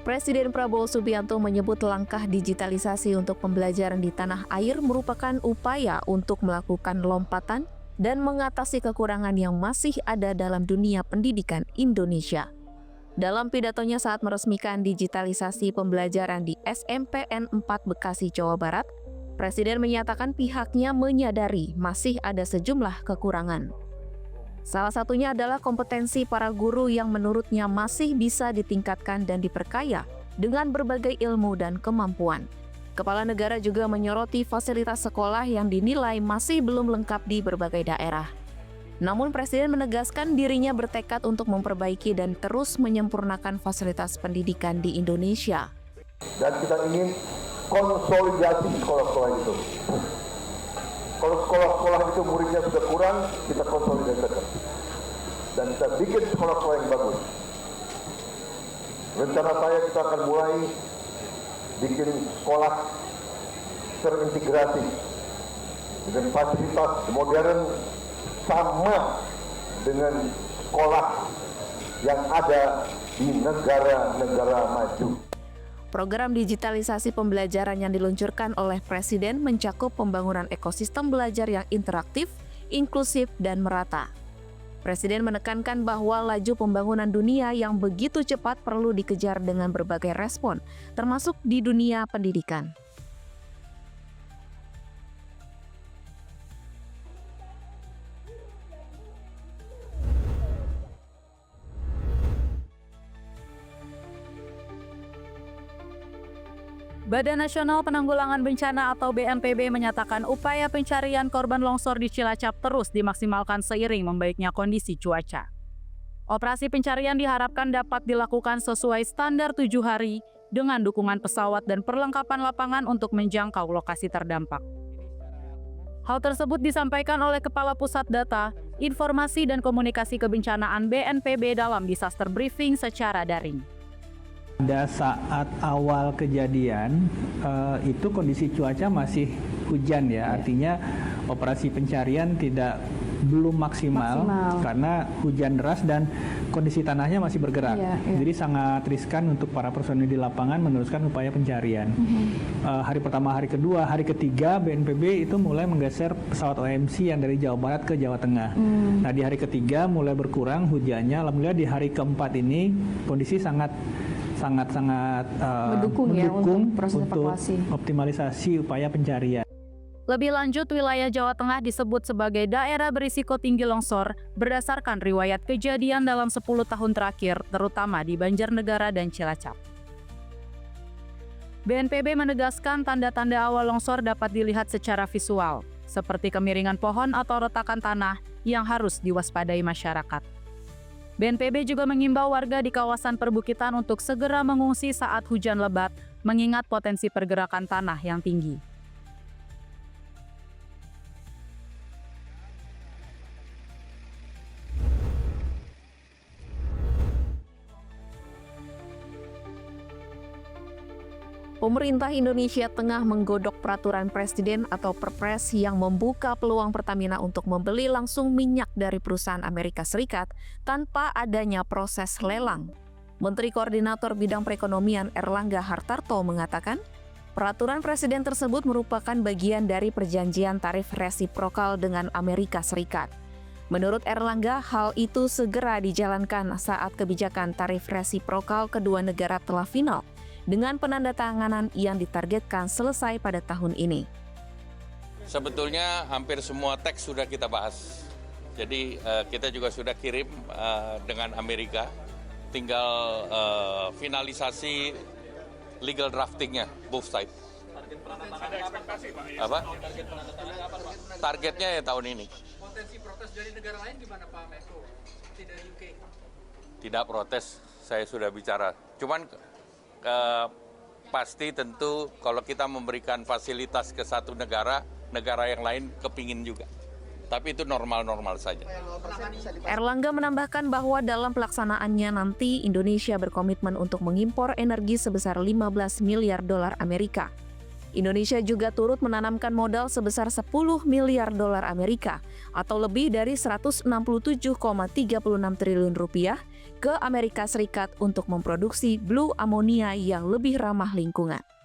Presiden Prabowo Subianto menyebut langkah digitalisasi untuk pembelajaran di tanah air merupakan upaya untuk melakukan lompatan dan mengatasi kekurangan yang masih ada dalam dunia pendidikan Indonesia. Dalam pidatonya saat meresmikan digitalisasi pembelajaran di SMPN 4 Bekasi, Jawa Barat, Presiden menyatakan pihaknya menyadari masih ada sejumlah kekurangan. Salah satunya adalah kompetensi para guru yang menurutnya masih bisa ditingkatkan dan diperkaya dengan berbagai ilmu dan kemampuan. Kepala negara juga menyoroti fasilitas sekolah yang dinilai masih belum lengkap di berbagai daerah. Namun Presiden menegaskan dirinya bertekad untuk memperbaiki dan terus menyempurnakan fasilitas pendidikan di Indonesia. Dan kita ingin konsolidasi sekolah-sekolah itu. Kalau sekolah-sekolah itu muridnya sudah kurang, kita konsolidasikan. Dan kita bikin sekolah-sekolah yang bagus. Rencana saya kita akan mulai bikin sekolah terintegrasi dengan fasilitas modern sama dengan sekolah yang ada di negara-negara maju. Program digitalisasi pembelajaran yang diluncurkan oleh Presiden mencakup pembangunan ekosistem belajar yang interaktif, inklusif, dan merata. Presiden menekankan bahwa laju pembangunan dunia yang begitu cepat perlu dikejar dengan berbagai respon, termasuk di dunia pendidikan. Badan Nasional Penanggulangan Bencana atau BNPB menyatakan upaya pencarian korban longsor di Cilacap terus dimaksimalkan seiring membaiknya kondisi cuaca. Operasi pencarian diharapkan dapat dilakukan sesuai standar 7 hari dengan dukungan pesawat dan perlengkapan lapangan untuk menjangkau lokasi terdampak. Hal tersebut disampaikan oleh Kepala Pusat Data, Informasi dan Komunikasi Kebencanaan BNPB dalam disaster briefing secara daring. Pada saat awal kejadian itu kondisi cuaca masih hujan ya, artinya operasi pencarian belum maksimal karena hujan deras dan kondisi tanahnya masih bergerak. Jadi sangat riskan untuk para personil di lapangan meneruskan upaya pencarian. Hari pertama, hari kedua, hari ketiga BNPB itu mulai menggeser pesawat OMC yang dari Jawa Barat ke Jawa Tengah. Nah di hari ketiga mulai berkurang hujannya. Alhamdulillah di hari keempat ini kondisi sangat mendukung untuk proses evakuasi. Optimalisasi upaya pencarian. Lebih lanjut, wilayah Jawa Tengah disebut sebagai daerah berisiko tinggi longsor berdasarkan riwayat kejadian dalam 10 tahun terakhir, terutama di Banjarnegara dan Cilacap. BNPB menegaskan tanda-tanda awal longsor dapat dilihat secara visual, seperti kemiringan pohon atau retakan tanah yang harus diwaspadai masyarakat. BNPB juga mengimbau warga di kawasan perbukitan untuk segera mengungsi saat hujan lebat, mengingat potensi pergerakan tanah yang tinggi. Pemerintah Indonesia tengah menggodok peraturan Presiden atau Perpres yang membuka peluang Pertamina untuk membeli langsung minyak dari perusahaan Amerika Serikat tanpa adanya proses lelang. Menteri Koordinator Bidang Perekonomian Erlangga Hartarto mengatakan, peraturan Presiden tersebut merupakan bagian dari perjanjian tarif resiprokal dengan Amerika Serikat. Menurut Erlangga, hal itu segera dijalankan saat kebijakan tarif resiprokal kedua negara telah final, dengan penandatanganan yang ditargetkan selesai pada tahun ini. Sebetulnya hampir semua teks sudah kita bahas. Jadi kita juga sudah kirim dengan Amerika, tinggal finalisasi legal draftingnya, both side. Ada ekspektasi Pak? Apa? Targetnya ya tahun ini. Potensi protes dari negara lain gimana Pak Menko? Seperti dari UK? Tidak protes, saya sudah bicara. Cuman pasti tentu kalau kita memberikan fasilitas ke satu negara, negara yang lain kepingin juga. Tapi itu normal-normal saja. Erlangga menambahkan bahwa dalam pelaksanaannya nanti Indonesia berkomitmen untuk mengimpor energi sebesar 15 miliar dolar Amerika. Indonesia juga turut menanamkan modal sebesar 10 miliar dolar Amerika atau lebih dari 167,36 triliun rupiah ke Amerika Serikat untuk memproduksi blue ammonia yang lebih ramah lingkungan.